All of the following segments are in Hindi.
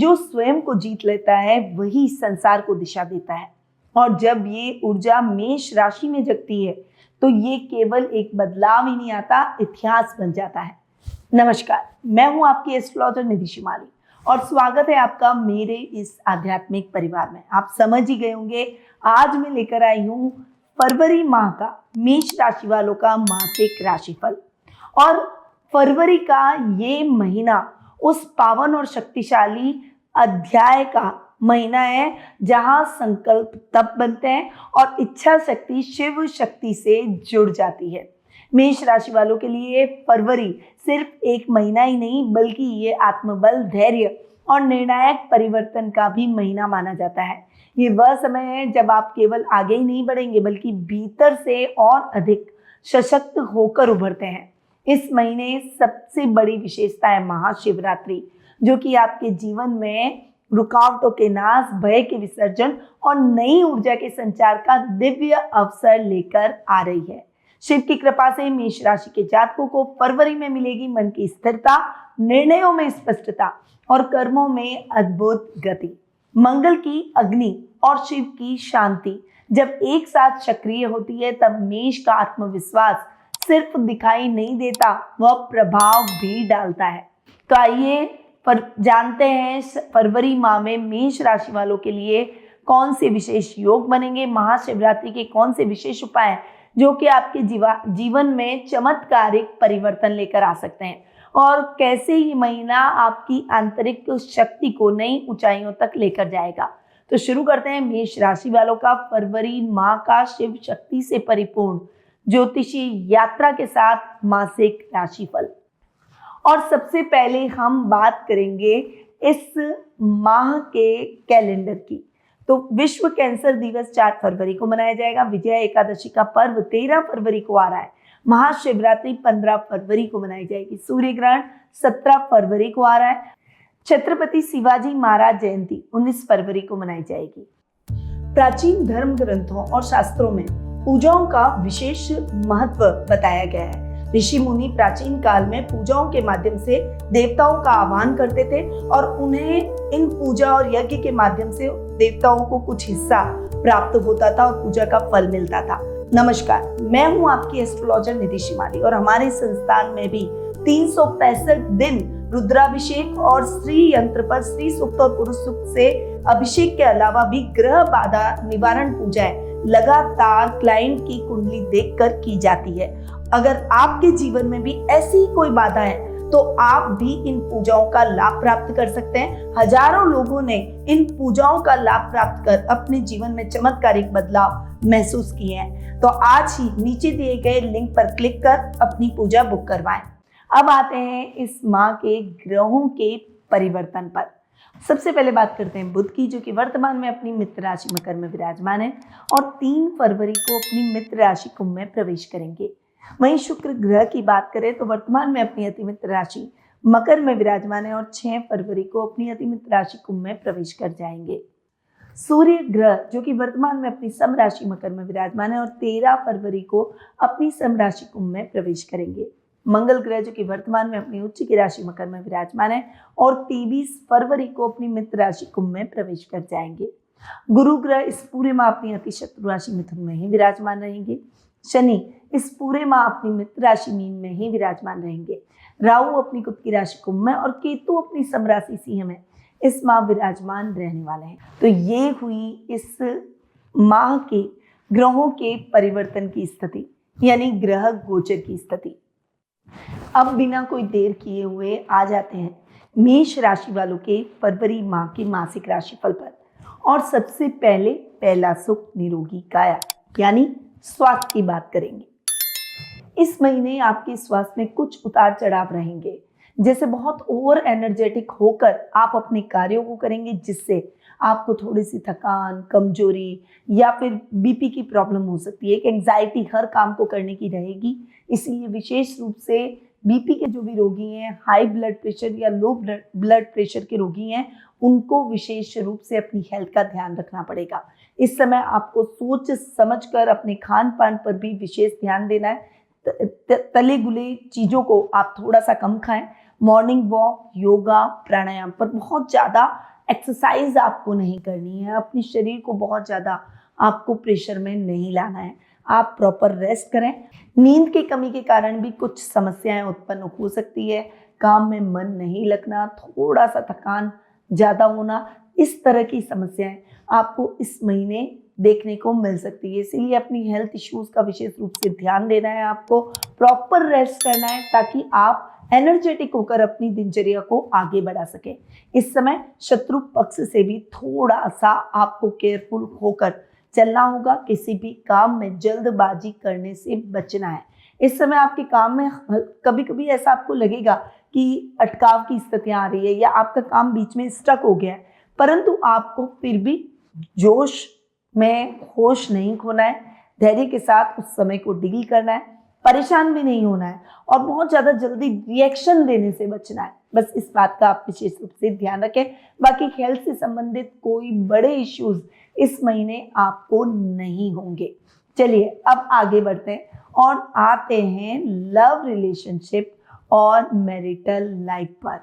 जो स्वयं को जीत लेता है वही संसार को दिशा देता है। और जब ये ऊर्जा मेष राशि में जगती है तो ये केवल एक बदलाव ही नहीं आता, इतिहास बन जाता है। नमस्कार, मैं हूं आपकी एस्ट्रोलॉजर निधि शिमाली और स्वागत है आपका मेरे इस आध्यात्मिक परिवार में। आप समझ ही गए होंगे, आज मैं लेकर आई हूं फरवरी माह का मेष राशि वालों का मासिक राशिफल। और फरवरी का ये महीना उस पावन और शक्तिशाली अध्याय का महीना है जहां संकल्प तब बनते हैं और इच्छा शक्ति शिव शक्ति से जुड़ जाती है। मेष राशि वालों के लिए फरवरी सिर्फ एक महीना ही नहीं बल्कि ये आत्मबल, धैर्य और निर्णायक परिवर्तन का भी महीना माना जाता है। ये वह समय है जब आप केवल आगे ही नहीं बढ़ेंगे बल्कि भीतर से और अधिक सशक्त होकर उभरते हैं। इस महीने सबसे बड़ी विशेषता है महाशिवरात्रि, जो कि आपके जीवन में रुकावटों के नाश, भय के विसर्जन और नई ऊर्जा के संचार का दिव्य अवसर लेकर आ रही है। शिव की कृपा से मेष राशि के जातकों को फरवरी में मिलेगी मन की स्थिरता, निर्णयों में स्पष्टता और कर्मों में अद्भुत गति। मंगल की अग्नि और शिव की शांति जब एक साथ सक्रिय होती है तब मेष का आत्मविश्वास सिर्फ दिखाई नहीं देता, वह प्रभाव भी डालता है। तो आइए जानते हैं फरवरी माह में मेष राशि वालों के लिए कौन से विशेष योग बनेंगे, महाशिवरात्रि के कौन से विशेष उपाय हैं जो कि आपके जीवन में चमत्कारिक परिवर्तन लेकर आ सकते हैं और कैसे ये महीना आपकी आंतरिक शक्ति को नई ऊंचाइयों तक लेकर जाएगा। तो शुरू करते हैं मेष राशि वालों का फरवरी माह का शिव शक्ति से परिपूर्ण ज्योतिषी यात्रा के साथ मासिक राशिफल। और सबसे पहले हम बात करेंगे इस माह के कैलेंडर की। तो विश्व कैंसर दिवस 4 फरवरी को मनाया जाएगा। विजया एकादशी का पर्व 13 फरवरी को आ रहा है। महाशिवरात्रि 15 फरवरी को मनाई जाएगी। सूर्य ग्रहण 17 फरवरी को आ रहा है। छत्रपति शिवाजी महाराज जयंती 19 फरवरी को मनाई जाएगी। प्राचीन धर्म ग्रंथों और शास्त्रों में पूजाओं का विशेष महत्व बताया गया है। ऋषि मुनि प्राचीन काल में पूजाओं के माध्यम से देवताओं का आह्वान करते थे और उन्हें इन पूजा और यज्ञ के माध्यम से देवताओं को कुछ हिस्सा प्राप्त होता था और पूजा का फल मिलता था। नमस्कार, मैं हूं आपकी एस्ट्रोलॉजर निधि शिमाली और हमारे संस्थान में भी 365 दिन रुद्राभिषेक और श्री यंत्र पर श्री सूक्त और पुरुष सूक्त से अभिषेक के अलावा भी ग्रह बाधा निवारण पूजाएं लगातार क्लाइंट की कुंडली देखकर की जाती है। अगर आपके जीवन में भी ऐसी कोई बाधा है तो आप भी इन पूजाओं का लाभ प्राप्त कर सकते हैं। हजारों लोगों ने इन पूजाओं का लाभ प्राप्त कर अपने जीवन में चमत्कारिक बदलाव महसूस किए हैं। तो आज ही नीचे दिए गए लिंक पर क्लिक कर अपनी पूजा बुक करवाएं। अब आते हैं इस माह के ग्रहों के परिवर्तन पर। सबसे पहले बात करते हैं बुध की, जो कि वर्तमान में अपनी मित्र राशि मकर में विराजमान है और 3 फरवरी को अपनी मित्र राशि कुंभ में प्रवेश करेंगे। वहीं शुक्र ग्रह की बात करें तो वर्तमान में अपनी अति मित्र राशि मकर में विराजमान है और 6 फरवरी को अपनी अति मित्र राशि कुंभ में प्रवेश कर जाएंगे। सूर्य ग्रह जो कि वर्तमान में अपनी सम राशि मकर में विराजमान है और 13 फरवरी को अपनी सम राशि कुंभ में प्रवेश करेंगे। मंगल ग्रह जो कि वर्तमान में अपनी उच्च की राशि मकर में विराजमान है और 23 फरवरी को अपनी मित्र राशि कुंभ में प्रवेश कर जाएंगे। गुरु ग्रह इस पूरे माह अपनी अति शत्रु राशि मिथुन में ही विराजमान रहेंगे। शनि इस पूरे माह अपनी मित्र राशि मीन में ही विराजमान रहेंगे। राहु अपनी खुद की राशि कुंभ में और केतु अपनी सम राशि सिंह में इस माह विराजमान रहने वाले हैं। तो ये हुई इस माह के ग्रहों के परिवर्तन की स्थिति, यानी ग्रह गोचर की स्थिति। अब बिना कोई देर किए हुए आ जाते हैं मेष राशि वालों के फरवरी माह के मासिक राशिफल पर। और सबसे पहले पहला सुख निरोगी काया यानी स्वास्थ्य की बात करेंगे। इस महीने आपके स्वास्थ्य में कुछ उतार चढ़ाव रहेंगे, जैसे बहुत ओवर एनर्जेटिक होकर आप अपने कार्यों को करेंगे जिससे आपको थोड़ी सी थकान, कमजोरी या फिर बीपी की प्रॉब्लम हो सकती है। एक एंजाइटी हर काम को करने की रहेगी, इसलिए विशेष रूप से बीपी के जो भी रोगी हैं, हाई ब्लड प्रेशर या लो ब्लड प्रेशर के रोगी हैं, उनको विशेष रूप से अपनी हेल्थ का ध्यान रखना पड़ेगा। इस समय आपको सोच समझकर अपने खान पान पर भी विशेष ध्यान देना है। तले गुले चीज़ों को आप थोड़ा सा कम खाएं। मॉर्निंग वॉक, योगा, प्राणायाम पर बहुत ज़्यादा एक्सरसाइज आपको नहीं करनी है, अपने शरीर को बहुत ज़्यादा आपको प्रेशर में नहीं लाना है। आप प्रॉपर रेस्ट करें। नींद की कमी के कारण भी कुछ समस्याएं उत्पन्न हो सकती है। काम में मन नहीं लगना, थोड़ा सा थकान ज़्यादा होना, इस तरह की समस्याएं आपको इस महीने देखने को मिल सकती है। इसीलिए अपनी हेल्थ इश्यूज का विशेष रूप से ध्यान देना है, आपको प्रॉपर रेस्ट करना है ताकि आप एनर्जेटिक होकर अपनी दिनचर्या को आगे बढ़ा सके। इस समय शत्रु पक्ष से भी थोड़ा सा आपको केयरफुल होकर चलना होगा। किसी भी काम में जल्दबाजी करने से बचना है। इस समय आपके काम में कभी कभी ऐसा आपको लगेगा कि अटकाव की स्थितियां आ रही है या आपका काम बीच में स्टक हो गया है, परंतु आपको फिर भी जोश में होश नहीं खोना है। धैर्य के साथ उस समय को डील करना है, परेशान भी नहीं होना है और बहुत ज़्यादा जल्दी रिएक्शन देने से बचना है। बस इस बात का आप विशेष रूप से ध्यान रखें। बाकी हेल्थ से संबंधित कोई बड़े इश्यूज इस महीने आपको नहीं होंगे। चलिए अब आगे बढ़ते हैं और आते हैं लव रिलेशनशिप और मैरिटल लाइफ पर।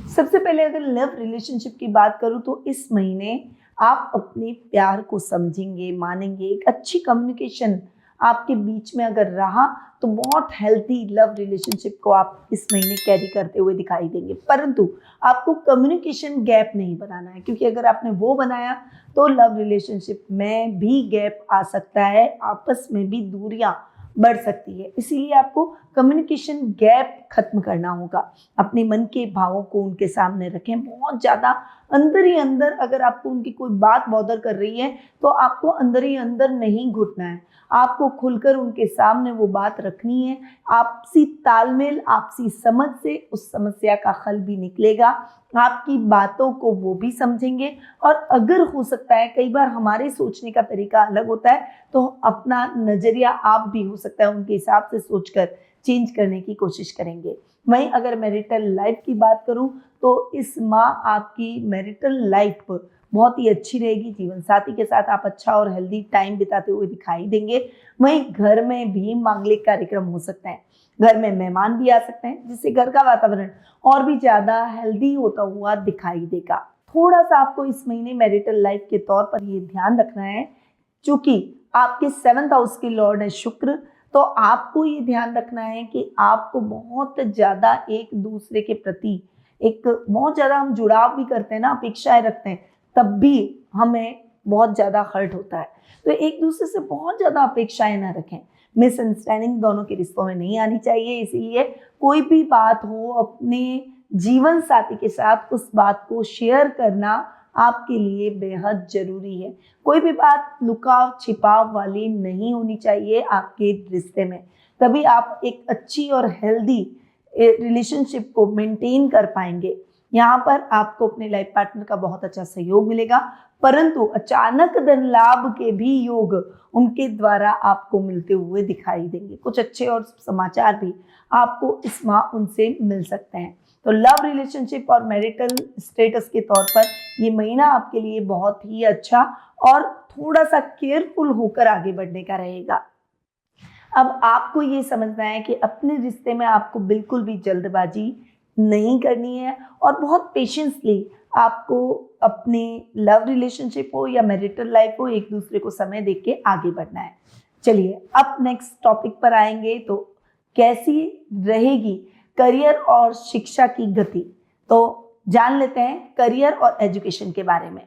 सबसे पहले अगर लव रिलेशनशिप की बात करूं तो इस महीने आप अपने प्यार को समझेंगे, मानेंगे। एक अच्छी कम्युनिकेशन आपके बीच में अगर रहा तो बहुत हेल्थी लव रिलेशनशिप को आप इस महीने कैरी करते हुए दिखाई देंगे। परंतु आपको कम्युनिकेशन गैप नहीं बनाना है, क्योंकि अगर आपने वो बनाया तो लव रिलेशनशिप में भी गैप आ सकता है, आपस में भी दूरियां बढ़ सकती है। इसीलिए आपको कम्युनिकेशन गैप खत्म करना होगा। अपने मन के भावों को उनके सामने रखें। बहुत ज़्यादा अंदर ही अंदर अगर आपको उनकी कोई बात बॉदर कर रही है तो आपको अंदर ही अंदर नहीं घुटना है, आपको खुलकर उनके सामने वो बात रखनी है। आपसी तालमेल, आपसी समझ से उस समस्या का हल भी निकलेगा। आपकी बातों को वो भी समझेंगे और अगर हो सकता है, कई बार हमारे सोचने का तरीका अलग होता है, तो अपना नजरिया आप भी हो सकता है उनके हिसाब से सोचकर चेंज करने की कोशिश करेंगे। वहीं अगर मैरिटल लाइफ की बात करूं तो इस माह आपकी मैरिटल लाइफ बहुत ही अच्छी रहेगी। जीवन साथी के साथ आप अच्छा और हेल्दी टाइम बिताते हुए दिखाई देंगे। वहीं घर में भी मांगलिक कार्यक्रम हो सकते हैं, घर में मेहमान भी आ सकते हैं, जिससे घर का वातावरण और भी ज्यादा हेल्दी होता हुआ दिखाई देगा। थोड़ा सा आपको इस महीने मैरिटल लाइफ के तौर पर ये ध्यान रखना है, चूंकि आपके 7th हाउस के लॉर्ड है शुक्र, तो आपको ये ध्यान रखना है कि आपको बहुत ज्यादा एक दूसरे के प्रति एक बहुत ज्यादा हम जुड़ाव भी करते हैं ना, अपेक्षाएं रखते हैं, तब भी हमें बहुत ज्यादा हर्ट होता है। तो एक दूसरे से बहुत ज्यादा अपेक्षाएं ना रखें। मिसअंडरस्टैंडिंग दोनों के रिश्तों में नहीं आनी चाहिए। इसीलिए कोई भी बात हो अपने जीवन साथी के साथ उस बात को शेयर करना आपके लिए बेहद जरूरी है। कोई भी बात लुकाव छिपाव वाली नहीं होनी चाहिए आपके रिश्ते में, तभी आप एक अच्छी और हेल्दी रिलेशनशिप को मेंटेन कर पाएंगे। यहाँ पर आपको अपने लाइफ पार्टनर का बहुत अच्छा सहयोग मिलेगा, परंतु अचानक धन लाभ के भी योग उनके द्वारा आपको मिलते हुए दिखाई देंगे। कुछ अच्छे और समाचार भी आपको इस माह उनसे मिल सकते हैं। तो लव रिलेशनशिप और मैरिटल स्टेटस के तौर पर ये महीना आपके लिए बहुत ही अच्छा और थोड़ा सा केयरफुल होकर आगे बढ़ने का रहेगा। अब आपको ये समझना है कि अपने रिश्ते में आपको बिल्कुल भी जल्दबाजी नहीं करनी है और बहुत पेशेंसली आपको अपने लव रिलेशनशिप हो या मैरिटल लाइफ हो, एक दूसरे को समय देके के आगे बढ़ना है। चलिए अब नेक्स्ट टॉपिक पर आएंगे, तो कैसी रहेगी करियर और शिक्षा की गति। तो जान लेते हैं करियर और एजुकेशन के बारे में।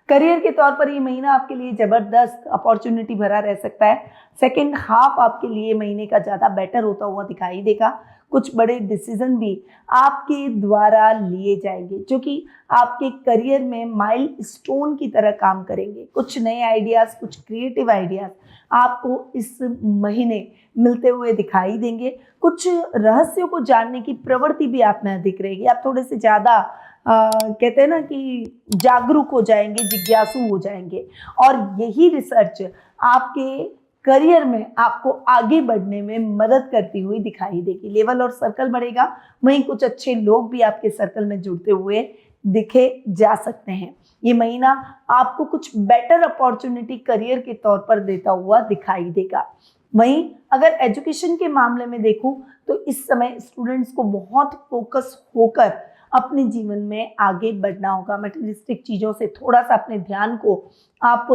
करियर के तौर पर ये महीना आपके लिए जबरदस्त अपॉर्चुनिटी भरा रह सकता है। सेकेंड हाफ आपके लिए महीने का ज़्यादा बेटर होता हुआ दिखाई देगा। कुछ बड़े डिसीजन भी आपके द्वारा लिए जाएंगे जो कि आपके करियर में माइलस्टोन की तरह काम करेंगे। कुछ नए आइडियाज़, कुछ क्रिएटिव आइडियाज़ आपको इस महीने मिलते हुए दिखाई देंगे। कुछ रहस्यों को जानने की प्रवृत्ति भी आप में अधिक रहेगी। आप थोड़े से ज़्यादा कहते हैं ना कि जागरूक हो जाएंगे, जिज्ञासु हो जाएंगे और यही रिसर्च आपके करियर में आपको आगे बढ़ने में मदद करती हुई दिखाई देगी। लेवल और सर्कल बढ़ेगा, वहीं कुछ अच्छे लोग भी आपके सर्कल में जुड़ते हुए दिखे जा सकते हैं। ये महीना आपको कुछ बेटर अपॉर्चुनिटी करियर के तौर पर देता हुआ दिखाई देगा। वहीं अगर एजुकेशन के मामले में देखूं तो इस समय स्टूडेंट्स को बहुत फोकस होकर अपने जीवन में आगे बढ़ना होगा। मटेरियलिस्टिक चीज़ों से थोड़ा सा अपने ध्यान को आप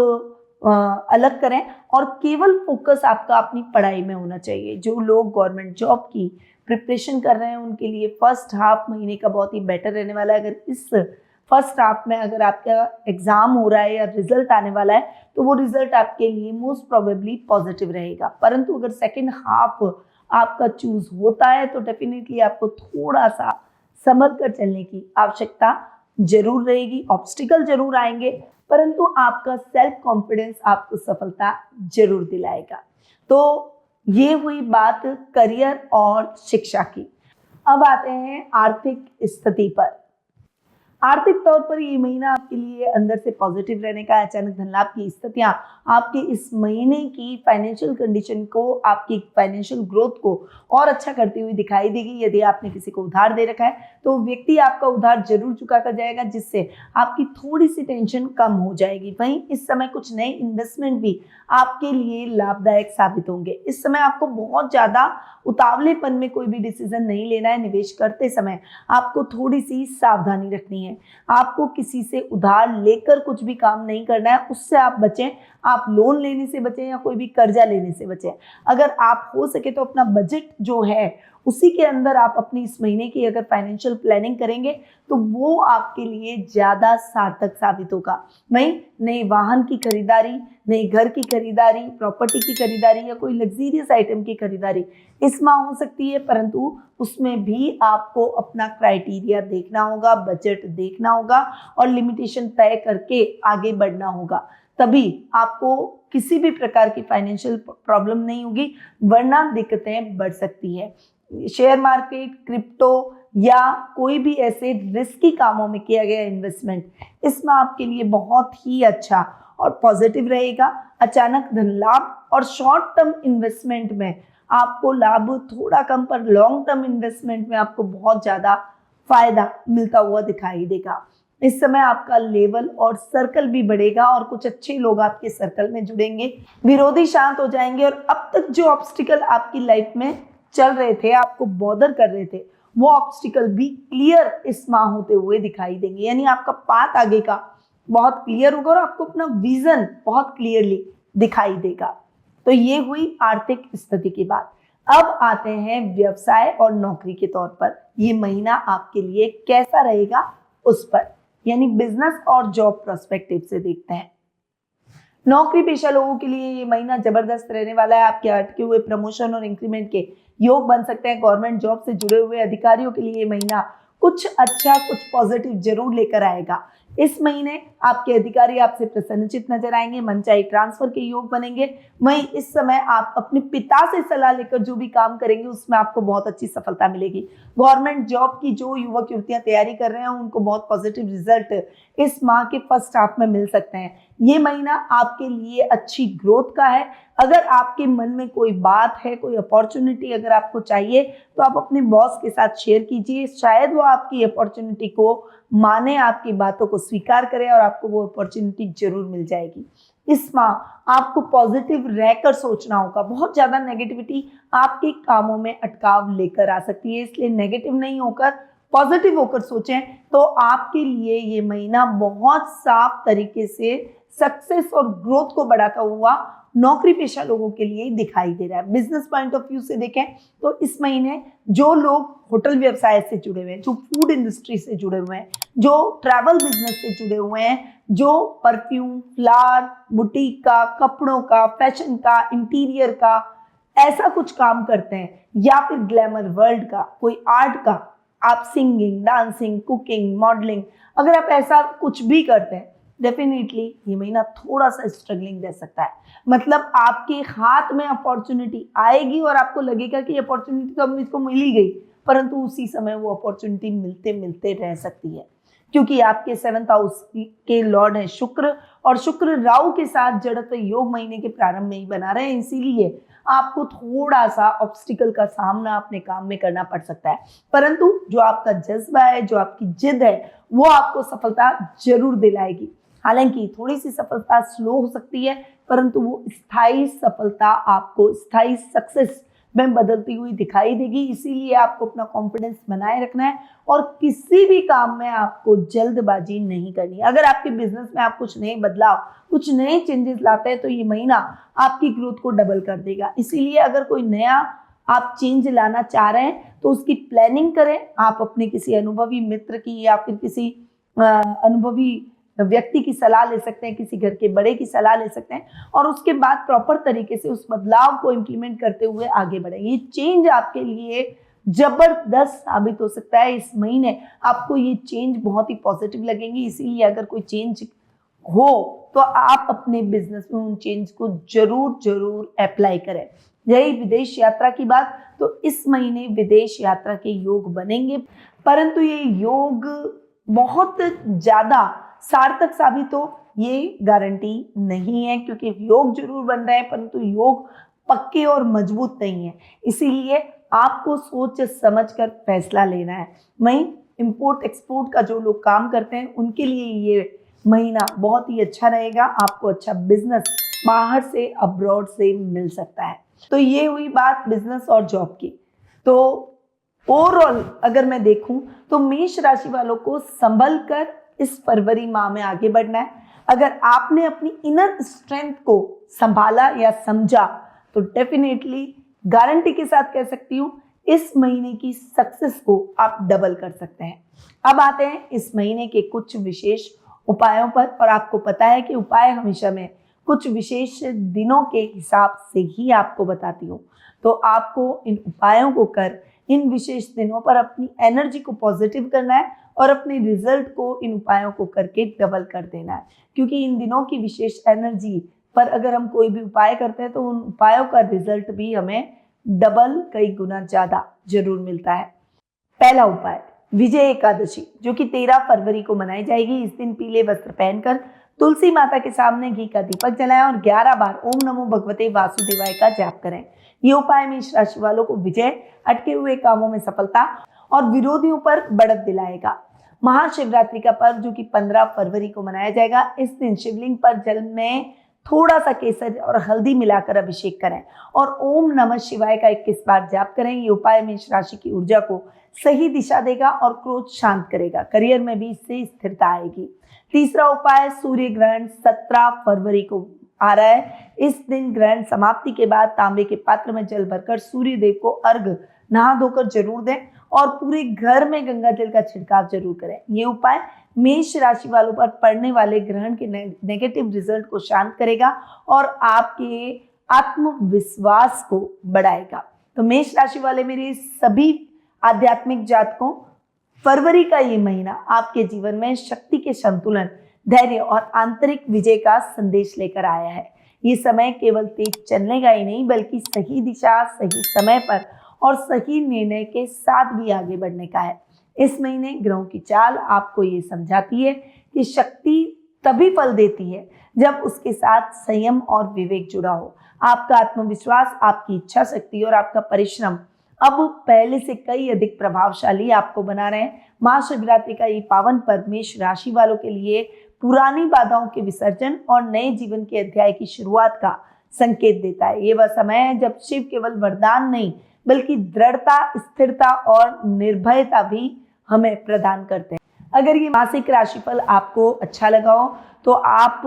अलग करें और केवल फोकस आपका अपनी पढ़ाई में होना चाहिए। जो लोग गवर्नमेंट जॉब की प्रिपरेशन कर रहे हैं उनके लिए फर्स्ट हाफ महीने का बहुत ही बेटर रहने वाला है। अगर इस फर्स्ट हाफ में अगर आपका एग्जाम हो रहा है या रिजल्ट आने वाला है तो वो रिजल्ट आपके लिए मोस्ट प्रोबेबली पॉजिटिव रहेगा। परंतु अगर सेकेंड हाफ आपका चूज होता है तो डेफिनेटली आपको थोड़ा सा संभल कर चलने की आवश्यकता जरूर रहेगी। ऑब्स्टिकल जरूर आएंगे परंतु आपका सेल्फ कॉन्फिडेंस आपको सफलता जरूर दिलाएगा। तो ये हुई बात करियर और शिक्षा की। अब आते हैं आर्थिक स्थिति पर। आर्थिक तौर पर ये महीना आपके लिए अंदर से पॉजिटिव रहने का, अचानक धन लाभ की स्थितियां आपके इस महीने की फाइनेंशियल कंडीशन को, आपकी फाइनेंशियल ग्रोथ को और अच्छा करती हुई दिखाई देगी। यदि आपने किसी को उधार दे रखा है तो व्यक्ति आपका उधार जरूर चुका कर जाएगा, जिससे आपकी थोड़ी सी टेंशन कम हो जाएगी। वहीं इस समय कुछ नए इन्वेस्टमेंट भी आपके लिए लाभदायक साबित होंगे। इस समय आपको बहुत ज्यादा उतावलेपन में कोई भी डिसीजन नहीं लेना है। निवेश करते समय आपको थोड़ी सी सावधानी रखनी है। आपको किसी से उधार लेकर कुछ भी काम नहीं करना है, उससे आप बचें। आप लोन लेने से बचें या कोई भी कर्जा लेने से बचें। अगर आप हो सके तो अपना बजट जो है उसी के अंदर आप अपनी इस महीने की अगर फाइनेंशियल प्लानिंग करेंगे तो वो आपके लिए ज्यादा सार्थक साबित होगा। वहीं नए वाहन की खरीदारी, नए घर की खरीदारी, प्रॉपर्टी की खरीदारी या कोई लग्जरियस आइटम की खरीदारी इस माह हो सकती है, परंतु उसमें भी आपको अपना क्राइटेरिया देखना होगा, बजट देखना होगा और लिमिटेशन तय करके आगे बढ़ना होगा। तभी आपको किसी भी प्रकार की फाइनेंशियल प्रॉब्लम नहीं होगी, वरना दिक्कतें बढ़ सकती है। शेयर मार्केट, क्रिप्टो या कोई भी ऐसे रिस्की कामों में किया गया इन्वेस्टमेंट इसमें आपके लिए बहुत ही अच्छा और पॉजिटिव रहेगा। अचानक धन लाभ और शॉर्ट टर्म इन्वेस्टमेंट में आपको लाभ थोड़ा कम, पर लॉन्ग टर्म इन्वेस्टमेंट में आपको बहुत ज्यादा फायदा मिलता हुआ दिखाई देगा। इस समय आपका लेवल और सर्कल भी बढ़ेगा और कुछ अच्छे लोग आपके सर्कल में जुड़ेंगे। विरोधी शांत हो जाएंगे और अब तक जो ऑब्स्टिकल आपकी लाइफ में चल रहे थे, आपको बॉदर कर रहे थे, वो ऑब्स्टिकल भी क्लियर इस माह होते हुए दिखाई देंगे। यानी आपका पाथ आगे का बहुत क्लियर होगा और आपको अपना विजन बहुत क्लियरली दिखाई देगा। तो ये हुई आर्थिक स्थिति की बात। अब आते हैं व्यवसाय और नौकरी के तौर पर ये महीना आपके लिए कैसा रहेगा उस पर, यानी बिजनेस और जॉब प्रोस्पेक्टिव से देखते हैं। नौकरी पेशा लोगों के लिए ये महीना जबरदस्त रहने वाला है। आपके अटके हुए प्रमोशन और इंक्रीमेंट के योग बन सकते हैं। गवर्नमेंट जॉब से जुड़े हुए अधिकारियों के लिए ये महीना कुछ अच्छा, कुछ पॉजिटिव जरूर लेकर आएगा। इस महीने आपके अधिकारी आपसे प्रसन्नचित नजर आएंगे, मनचाही ट्रांसफर के योग बनेंगे। वहीं इस समय आप अपने पिता से सलाह लेकर जो भी काम करेंगे उसमें आपको बहुत अच्छी सफलता मिलेगी। गवर्नमेंट जॉब की जो युवक युवतियां तैयारी कर रहे हैं उनको बहुत पॉजिटिव रिजल्ट इस माह के फर्स्ट हाफ में मिल सकते हैं। ये महीना आपके लिए अच्छी ग्रोथ का है। अगर आपके मन में कोई बात है, कोई अपॉर्चुनिटी अगर आपको चाहिए तो आप अपने बॉस के साथ शेयर कीजिए। शायद वो आपकी अपॉर्चुनिटी को माने, आपकी बातों को स्वीकार करे और आपको वो अपॉर्चुनिटी जरूर मिल जाएगी। इस माह आपको पॉजिटिव रहकर सोचना होगा। बहुत ज्यादा नेगेटिविटी आपके कामों में अटकाव लेकर आ सकती है, इसलिए नेगेटिव नहीं होकर पॉजिटिव होकर सोचें तो आपके लिए ये महीना बहुत साफ तरीके से सक्सेस और ग्रोथ को बढ़ाता हुआ नौकरी पेशा लोगों के लिए दिखाई दे रहा है। बिजनेस पॉइंट ऑफ व्यू से देखें तो इस महीने जो लोग होटल व्यवसाय से जुड़े हुए हैं, जो फूड इंडस्ट्री से जुड़े हुए हैं, जो ट्रैवल बिजनेस से जुड़े हुए हैं, जो परफ्यूम, फ्लावर, बुटीक का, कपड़ों का, फैशन का, इंटीरियर का ऐसा कुछ काम करते हैं, या फिर ग्लैमर वर्ल्ड का, कोई आर्ट का, आप सिंगिंग, डांसिंग, कुकिंग, मॉडलिंग, अगर आप ऐसा कुछ भी करते हैं डेफिनेटली ये महीना थोड़ा सा स्ट्रगलिंग रह सकता है। मतलब आपके हाथ में अपॉर्चुनिटी आएगी और आपको लगेगा कि अपॉर्चुनिटी तो अब मुझको मिल ही गई, परंतु उसी समय वो अपॉर्चुनिटी मिलते मिलते रह सकती है, क्योंकि आपके 7th हाउस के लॉर्ड है शुक्र, और शुक्र राहु के साथ जड़त्व योग महीने के प्रारंभ में ही बना रहे हैं। इसीलिए आपको थोड़ा सा ऑब्स्टिकल का सामना अपने काम में करना पड़ सकता है, परंतु जो आपका जज्बा है, जो आपकी जिद है, वो आपको सफलता जरूर दिलाएगी। हालांकि थोड़ी सी सफलता स्लो हो सकती है, परंतु वो स्थायी सफलता आपको, स्थायी सक्सेस में बदलती हुई दिखाई देगी। इसीलिए आपको अपना कॉन्फिडेंस बनाए रखना है और किसी भी काम में आपको जल्दबाजी नहीं करनी। अगर आपके बिजनेस में आप कुछ नए बदलाव, कुछ नए चेंजेस लाते हैं तो ये महीना आपकी ग्रोथ को डबल कर देगा। इसीलिए अगर कोई नया आप चेंज लाना चाह रहे हैं तो उसकी प्लानिंग करें। आप अपने किसी अनुभवी मित्र की या फिर किसी अनुभवी व्यक्ति की सलाह ले सकते हैं, किसी घर के बड़े की सलाह ले सकते हैं और उसके बाद प्रॉपर तरीके से उस बदलाव को इम्प्लीमेंट करते हुए आगे बढ़ें। ये चेंज आपके लिए जबरदस्त साबित हो सकता है। इस महीने आपको ये चेंज बहुत ही पॉजिटिव लगेंगी। इसीलिए अगर कोई चेंज हो तो आप अपने बिजनेस में उन चेंज को जरूर जरूर अप्लाई करें। यही विदेश यात्रा की बात, तो इस महीने विदेश यात्रा के योग बनेंगे, परंतु ये योग बहुत ज्यादा सार्थक साबित हो ये गारंटी नहीं है, क्योंकि योग जरूर बन रहे हैं परंतु योग पक्के और मजबूत नहीं है। इसीलिए आपको सोच समझ कर फैसला लेना है। वहीं इंपोर्ट एक्सपोर्ट का जो लोग काम करते हैं उनके लिए ये महीना बहुत ही अच्छा रहेगा। आपको अच्छा बिजनेस बाहर से, अब्रॉड से मिल सकता है। तो ये हुई बात बिजनेस और जॉब की। तो ओवरऑल अगर मैं देखूं तो मेष राशि वालों को संभल कर इस फरवरी माह में आगे बढ़ना है। अगर आपने अपनी इनर स्ट्रेंथ को संभाला या समझा तो डेफिनेटली गारंटी के साथ कह सकती हूँ इस महीने की सक्सेस को आप डबल कर सकते हैं। अब आते हैं इस महीने के कुछ विशेष उपायों पर, और आपको पता है कि उपाय हमेशा मैं कुछ विशेष दिनों के हिसाब से ही आपको बताती हूँ। तो आपको इन उपायों को कर इन विशेष दिनों पर अपनी एनर्जी को पॉजिटिव करना है और अपने रिजल्ट को इन उपायों को करके डबल कर देना है। क्योंकि इन दिनों की विशेष एनर्जी पर अगर हम कोई भी उपाय करते हैं तो उन उपायों का रिजल्ट भी हमें डबल, कई गुना ज्यादा जरूर मिलता है। पहला उपाय विजय एकादशी, जो कि 13 फरवरी को मनाई जाएगी। इस दिन पीले वस्त्र पहनकर तुलसी माता के सामने घी का दीपक जलाएं और 11 बार ओम नमो भगवते वासुदेवाय का जाप करें। ये उपाय मेष राशि वालों को विजय, अटके हुए कामों में सफलता और विरोधियों पर बढ़त दिलाएगा। महाशिवरात्रि का पर्व जो कि 15 फरवरी को मनाया जाएगा, इस दिन शिवलिंग पर जल में थोड़ा सा केसर और हल्दी मिलाकर अभिषेक करें और ओम नमः शिवाय का 21 बार जाप करें। ये उपाय मेष राशि की ऊर्जा को सही दिशा देगा और क्रोध शांत करेगा। करियर में भी इससे स्थिरता आएगी। तीसरा उपाय सूर्य ग्रहण 17 फरवरी को आ रहा है। इस दिन ग्रहण समाप्ति के बाद तांबे के पात्र में जल भरकर सूर्य देव को अर्घ नहा धोकर जरूर दें और पूरे घर में गंगा जल का छिड़काव जरूर करें। ये उपाय मेष राशि वालों पर पड़ने वाले ग्रहण के नेगेटिव रिजल्ट को शांत करेगा और आपके आत्मविश्वास को बढ़ाएगा। तो मेष राशि वाले मेरे सभी आध्यात्मिक जातकों, फरवरी का ये महीना आपके जीवन में शक्ति के संतुलन, धैर्य और आंतरिक विजय का संदेश लेकर आया है। ये समय केवल तेज चलने का ही नहीं बल्कि सही दिशा, सही समय पर और सही निर्णय के साथ भी आगे बढ़ने का है। इस महीने ग्रहों की चाल आपको ये समझाती है कि शक्ति तभी फल देती है जब उसके साथ संयम और विवेक जुड़ा हो। आपका आत्मविश्वास, आपकी इच्छा शक्ति और आपका परिश्रम अब पहले से कई अधिक प्रभावशाली आपको बना रहे हैं। महाशिवरात्रि का ये पावन पर्व मेष राशि वालों के लिए पुरानी बाधाओं के विसर्जन और नए जीवन के अध्याय की शुरुआत का संकेत देता है। ये वह समय है जब शिव केवल वरदान नहीं बल्कि दृढ़ता, स्थिरता और निर्भयता भी हमें प्रदान करते हैं। अगर ये मासिक राशिफल आपको अच्छा लगा हो तो आप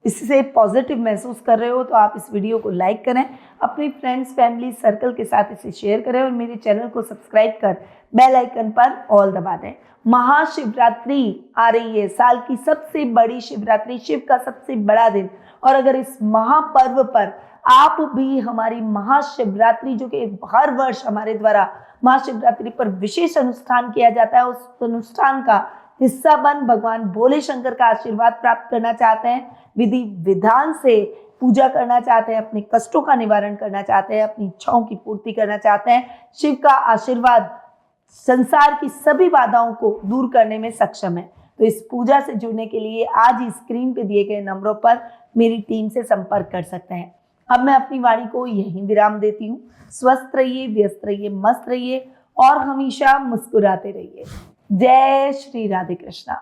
इससे पॉजिटिव महसूस कर रहे हो तो आप इस वीडियो को लाइक करें, अपने फ्रेंड्स, फैमिली, सर्कल के साथ इसे शेयर करें और मेरे चैनल को सब्सक्राइब कर बेल आइकन पर ऑल दबा दें। महाशिवरात्रि आ रही है, साल की सबसे बड़ी शिवरात्रि, शिव का सबसे बड़ा दिन, और अगर इस महापर्व पर आप भी हमारी महाशिवरात्रि, जो कि हर वर्ष हमारे द्वारा महाशिवरात्रि पर विशेष अनुष्ठान किया जाता है, उस अनुष्ठान का हिस्सा बन भगवान भोले शंकर का आशीर्वाद प्राप्त करना चाहते हैं, विधि विधान से पूजा करना चाहते हैं, अपने कष्टों का निवारण करना चाहते हैं, अपनी इच्छाओं की पूर्ति करना चाहते हैं, शिव का आशीर्वाद संसार की सभी बाधाओं को दूर करने में सक्षम है, तो इस पूजा से जुड़ने के लिए आज ही स्क्रीन पे दिए गए नंबरों पर मेरी टीम से संपर्क कर सकते हैं। अब मैं अपनी वाणी को यहीं विराम देती हूँ। स्वस्थ रहिए, व्यस्त रहिए, मस्त रहिए और हमेशा मुस्कुराते रहिए। जय श्री राधे कृष्णा।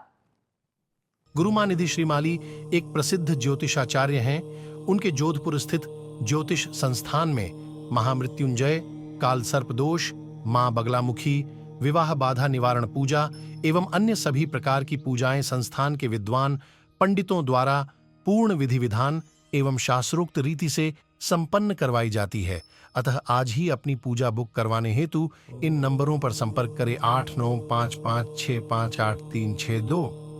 गुरुमानिधि श्रीमाली एक प्रसिद्ध ज्योतिषाचार्य हैं। उनके जोधपुर स्थित ज्योतिष संस्थान में महामृत्युंजय, काल सर्प दोष, मां बगलामुखी, विवाह बाधा निवारण पूजा एवं अन्य सभी प्रकार की पूजाएं संस्थान के विद्वान पंडितों द्वारा पूर्ण विधि विधान एवं शास्त्रोक्त रीति से संपन्न करवाई जाती है। अतः आज ही अपनी पूजा बुक करवाने हेतु इन नंबरों पर संपर्क करें 8955658362।